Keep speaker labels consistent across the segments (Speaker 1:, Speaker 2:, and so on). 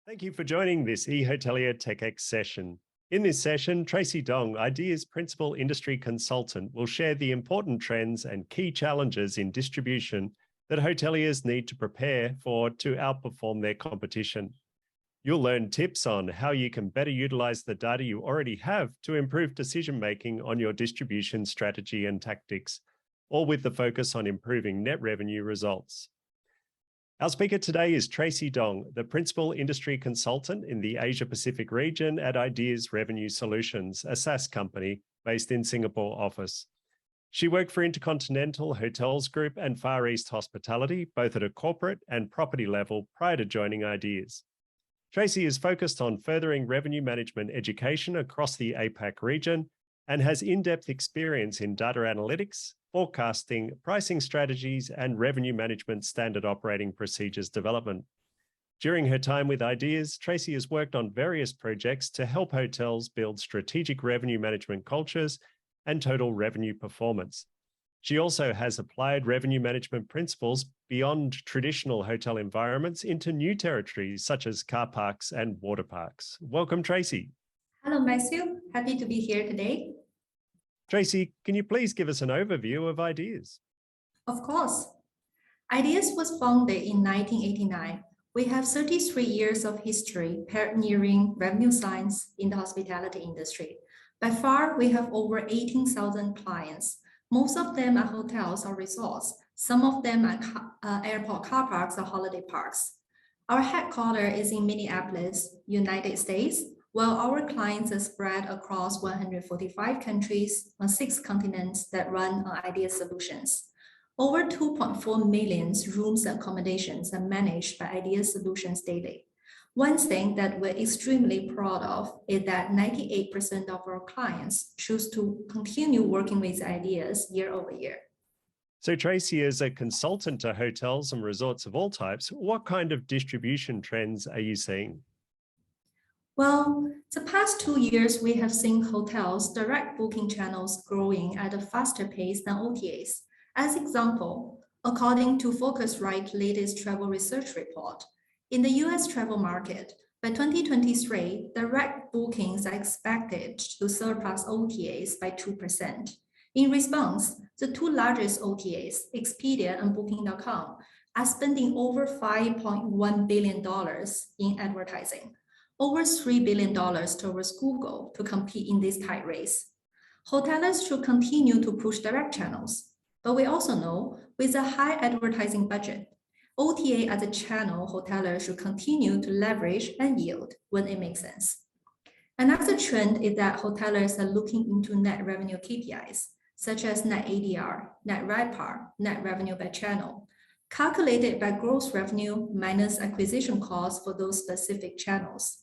Speaker 1: Thank you for joining this eHotelier Tech.eX session. In this session, Tracy Dong, IDEA's Principal Industry Consultant, will share the important trends and key challenges in distribution that hoteliers need to prepare for to outperform their competition. You'll learn tips on how you can better utilize the data you already have to improve decision-making on your distribution strategy and tactics, all with the focus on improving net revenue results. Our speaker today is Tracy Dong, the Principal Industry Consultant in the Asia-Pacific region at IDEA's Revenue Solutions, a SAS company based in Singapore office. She worked for InterContinental Hotels Group and Far East Hospitality, both at a corporate and property level prior to joining IDEA's. Tracy is focused on furthering revenue management education across the APAC region and has in-depth experience in data analytics, forecasting, pricing strategies, and revenue management standard operating procedures development. During her time with IDEA's, Tracy has worked on various projects to help hotels build strategic revenue management cultures and total revenue performance. She also has applied revenue management principles beyond traditional hotel environments into new territories such as car parks and water parks. Welcome, Tracy.
Speaker 2: Hello, Matthew. Happy to be here today.
Speaker 1: Tracy, can you please give us an overview of IDEA's?
Speaker 2: Of course. IDEA's was founded in 1989. We have 33 years of history pioneering revenue science in the hospitality industry. By far, we have over 18,000 clients. Most of them are hotels or resorts. Some of them are airport car parks or holiday parks. Our headquarters is in Minneapolis, United States, while our clients are spread across 145 countries on 6 continents that run on IDEA solutions. Over 2.4 million rooms and accommodations are managed by IDEA solutions daily. One thing that we're extremely proud of is that 98% of our clients choose to continue working with IDEA's year over year.
Speaker 1: So Tracy, as a consultant to hotels and resorts of all types, what kind of distribution trends are you seeing?
Speaker 2: Well, the past 2 years, we have seen hotels' direct booking channels growing at a faster pace than OTAs. As example, according to Focusrite latest travel research report, in the US travel market, by 2023, direct bookings are expected to surpass OTAs by 2%. In response, the 2 largest OTAs, Expedia and Booking.com, are spending over $5.1 billion in advertising, over $3 billion towards Google to compete in this tight race. Hoteliers should continue to push direct channels, but we also know with a high advertising budget, OTA as a channel hoteliers should continue to leverage and yield when it makes sense. Another trend is that hoteliers are looking into net revenue KPIs, such as net ADR, net RevPAR, net revenue by channel, calculated by gross revenue minus acquisition costs for those specific channels.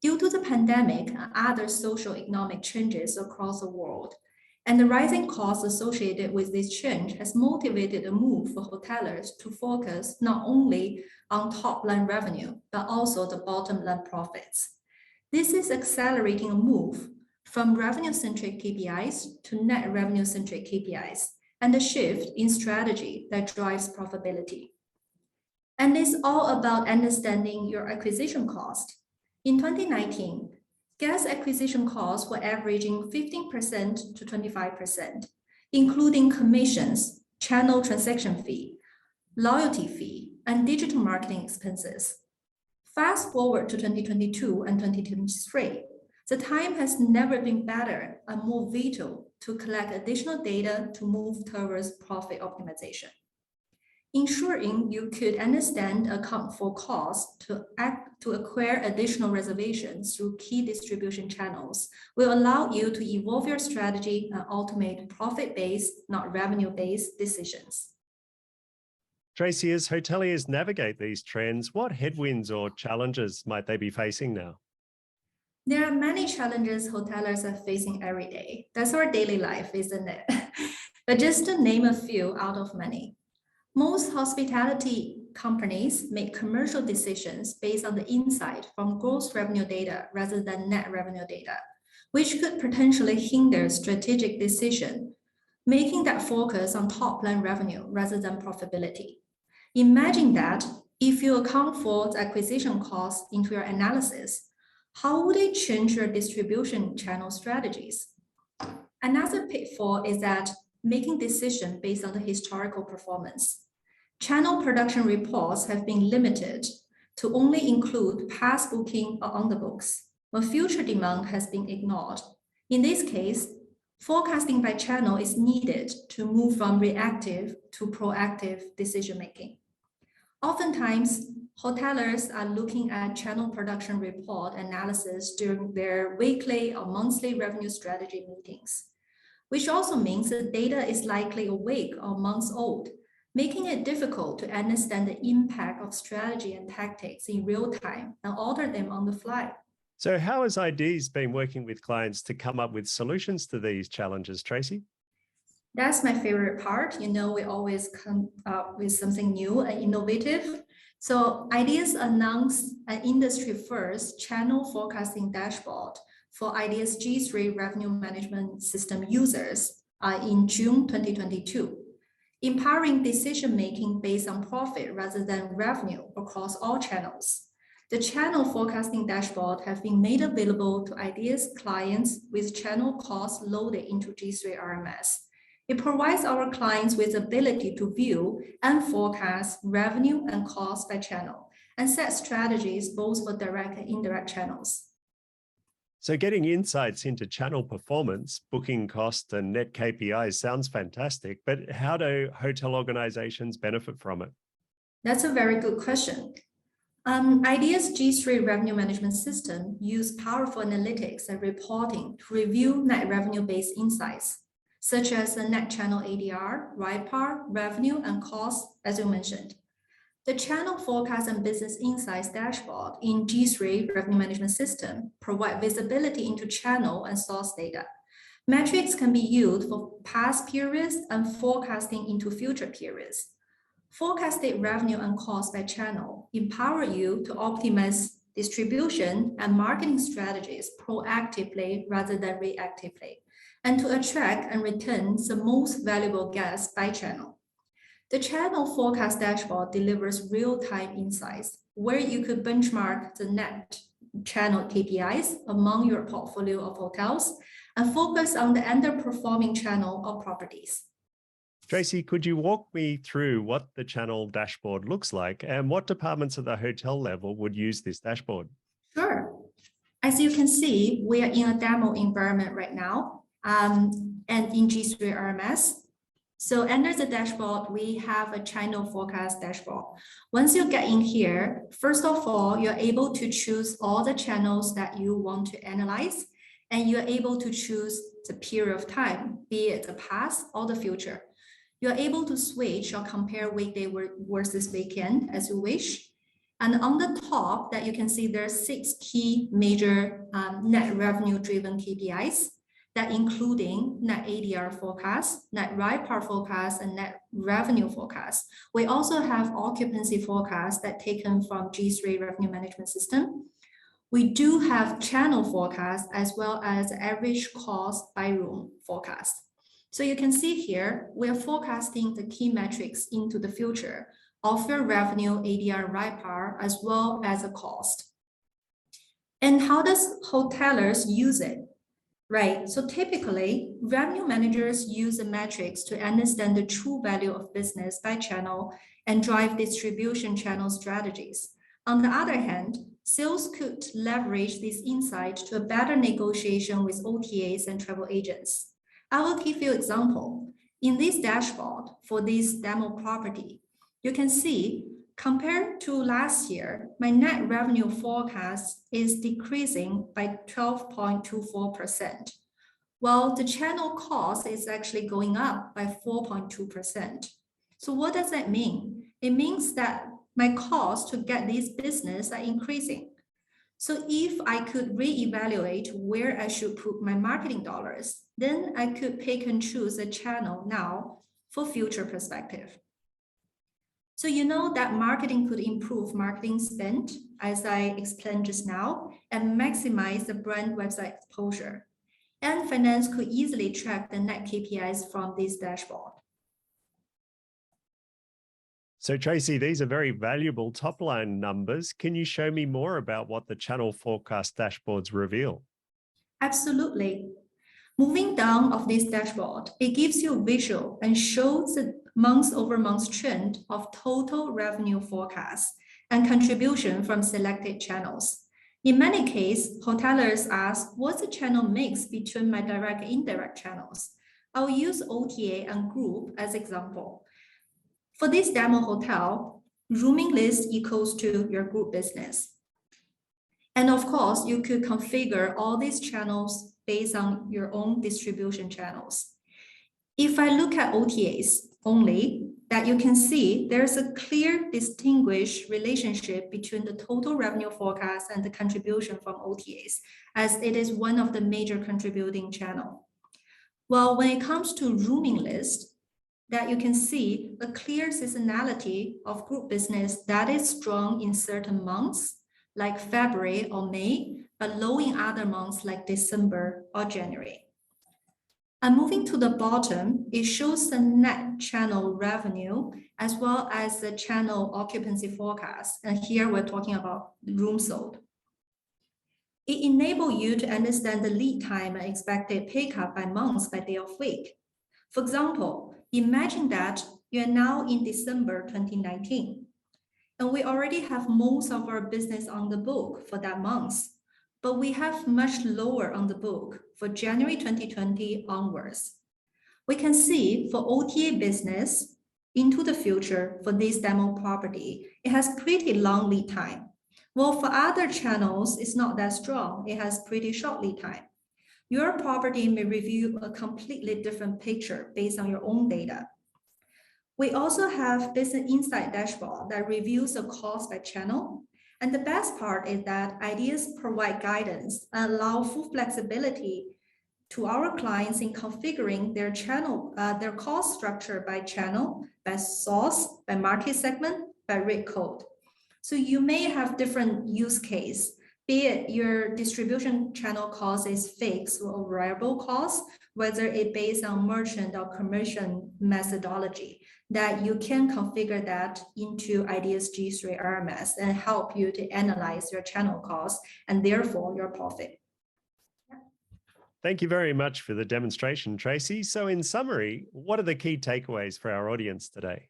Speaker 2: Due to the pandemic and other socio-economic changes across the world, and the rising costs associated with this change has motivated a move for hoteliers to focus not only on top-line revenue, but also the bottom-line profits. This is accelerating a move from revenue-centric KPIs to net revenue-centric KPIs, and a shift in strategy that drives profitability. And it's all about understanding your acquisition cost. In 2019, guest acquisition costs were averaging 15% to 25%, including commissions, channel transaction fee, loyalty fee, and digital marketing expenses. Fast forward to 2022 and 2023, the time has never been better and more vital to collect additional data to move towards profit optimization. Ensuring you could understand account for costs to acquire additional reservations through key distribution channels will allow you to evolve your strategy and automate profit-based, not revenue-based decisions.
Speaker 1: Tracy, as hoteliers navigate these trends, what headwinds or challenges might they be facing now?
Speaker 2: There are many challenges hoteliers are facing every day. That's our daily life, isn't it? But just to name a few out of many. Most hospitality companies make commercial decisions based on the insight from gross revenue data rather than net revenue data, which could potentially hinder strategic decision, making that focus on top-line revenue rather than profitability. Imagine that If you account for the acquisition costs into your analysis, how would it change your distribution channel strategies? Another pitfall is that making decisions based on the historical performance. Channel production reports have been limited to only include past booking or on the books, but future demand has been ignored. In this case, forecasting by channel is needed to move from reactive to proactive decision-making. Oftentimes, hoteliers are looking at channel production report analysis during their weekly or monthly revenue strategy meetings, which also means the data is likely a week or months old, making it difficult to understand the impact of strategy and tactics in real time and alter them on the fly.
Speaker 1: So how has IDeaS been working with clients to come up with solutions to these challenges, Tracy?
Speaker 2: That's my favorite part. You know, we always come up with something new and innovative. So IDeaS announced an industry-first channel forecasting dashboard for IDeaS G3 revenue management system users in June 2022, empowering decision-making based on profit rather than revenue across all channels. The channel forecasting dashboard has been made available to IDeaS clients with channel costs loaded into G3 RMS. It provides our clients with the ability to view and forecast revenue and cost by channel and set strategies both for direct and indirect channels.
Speaker 1: So getting insights into channel performance, booking cost, and net KPIs sounds fantastic, but how do hotel organizations benefit from it?
Speaker 2: That's a very good question. IDeaS G3 revenue management system use powerful analytics and reporting to review net revenue-based insights, such as the net channel ADR, RevPAR, revenue, and cost, as you mentioned. The channel forecast and business insights dashboard in G3 revenue management system provide visibility into channel and source data. Metrics can be used for past periods and forecasting into future periods. Forecasted revenue and cost by channel empower you to optimize distribution and marketing strategies proactively rather than reactively, and to attract and retain the most valuable guests by channel. The channel forecast dashboard delivers real-time insights where you could benchmark the net channel KPIs among your portfolio of hotels and focus on the underperforming channel or properties.
Speaker 1: Tracy, could you walk me through what the channel dashboard looks like and what departments at the hotel level would use this dashboard?
Speaker 2: Sure. As you can see, we are in a demo environment right now. And in G3 RMS. So under the dashboard, we have a channel forecast dashboard. Once you get in here, first of all, you're able to choose all the channels that you want to analyze, and you're able to choose the period of time, be it the past or the future. You're able to switch or compare weekday versus weekend as you wish. And on the top that you can see there are 6 key major net revenue driven KPIs. That including net ADR forecast, net RevPAR forecast, and net revenue forecast. We also have occupancy forecast that taken from G3 revenue management system. We do have channel forecast as well as average cost by room forecast. So you can see here, we are forecasting the key metrics into the future of your revenue, ADR, RevPAR, as well as the cost. And how does hoteliers use it? Right, so typically, revenue managers use the metrics to understand the true value of business by channel and drive distribution channel strategies. On the other hand, sales could leverage this insight to a better negotiation with OTAs and travel agents. I will give you an example. In this dashboard for this demo property, you can see compared to last year, my net revenue forecast is decreasing by 12.24%, while the channel cost is actually going up by 4.2%. So what does that mean? It means that my costs to get this business are increasing. So if I could reevaluate where I should put my marketing dollars, then I could pick and choose a channel now for future perspective. So you know that marketing could improve marketing spend, as I explained just now, and maximize the brand website exposure. And finance could easily track the net KPIs from this dashboard.
Speaker 1: So Tracy, these are very valuable top-line numbers. Can you show me more about what the channel forecast dashboards reveal?
Speaker 2: Absolutely. Moving down of this dashboard, it gives you a visual and shows the month-over-month trend of total revenue forecast and contribution from selected channels. In many cases, hoteliers ask, what's the channel mix between my direct and indirect channels? I'll use OTA and group as example. For this demo hotel, rooming list equals to your group business. And of course, you could configure all these channels based on your own distribution channels. If I look at OTAs only, that you can see there's a clear distinguished relationship between the total revenue forecast and the contribution from OTAs, as it is one of the major contributing channel. Well, when it comes to rooming list, that you can see a clear seasonality of group business that is strong in certain months, like February or May, but low in other months like December or January. And moving to the bottom, it shows the net channel revenue as well as the channel occupancy forecast. And here we're talking about rooms sold. It enables you to understand the lead time and expected pickup by months by day of week. For example, imagine that you are now in December 2019, and we already have most of our business on the book for that month, but we have much lower on the book for January 2020 onwards. We can see for OTA business into the future for this demo property, it has pretty long lead time. Well, for other channels, it's not that strong. It has pretty short lead time. Your property may reveal a completely different picture based on your own data. We also have Business Insight dashboard that reviews the cost by channel. And the best part is that ideas provide guidance and allow full flexibility to our clients in configuring their channel, their cost structure by channel, by source, by market segment, by rate code. So you may have different use case, be it your distribution channel cost is fixed or variable cost, whether it based on merchant or commission methodology, that you can configure that into IDEAS G3 RMS and help you to analyze your channel cost and therefore your profit.
Speaker 1: Thank you very much for the demonstration, Tracy. So in summary, what are the key takeaways for our audience today?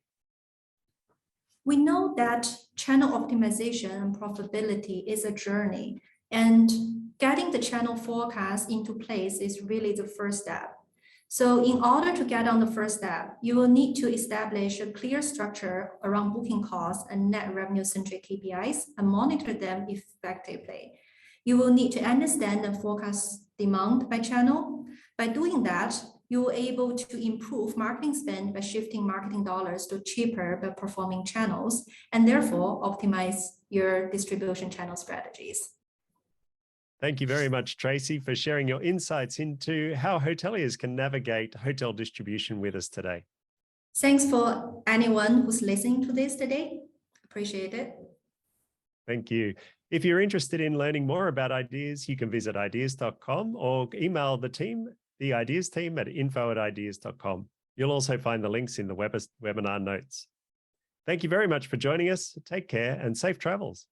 Speaker 2: We know that channel optimization and profitability is a journey, and getting the channel forecast into place is really the first step. So in order to get on the first step, you will need to establish a clear structure around booking costs and net revenue-centric KPIs and monitor them effectively. You will need to understand and forecast demand by channel. By doing that, you will be able to improve marketing spend by shifting marketing dollars to cheaper but performing channels, and therefore optimize your distribution channel strategies.
Speaker 1: Thank you very much, Tracy, for sharing your insights into how hoteliers can navigate hotel distribution with us today.
Speaker 2: Thanks for anyone who's listening to this today. Appreciate it.
Speaker 1: Thank you. If you're interested in learning more about IDEAS, you can visit ideas.com or email the IDEAS team at info@ideas.com. You'll also find the links in the webinar notes. Thank you very much for joining us. Take care and safe travels.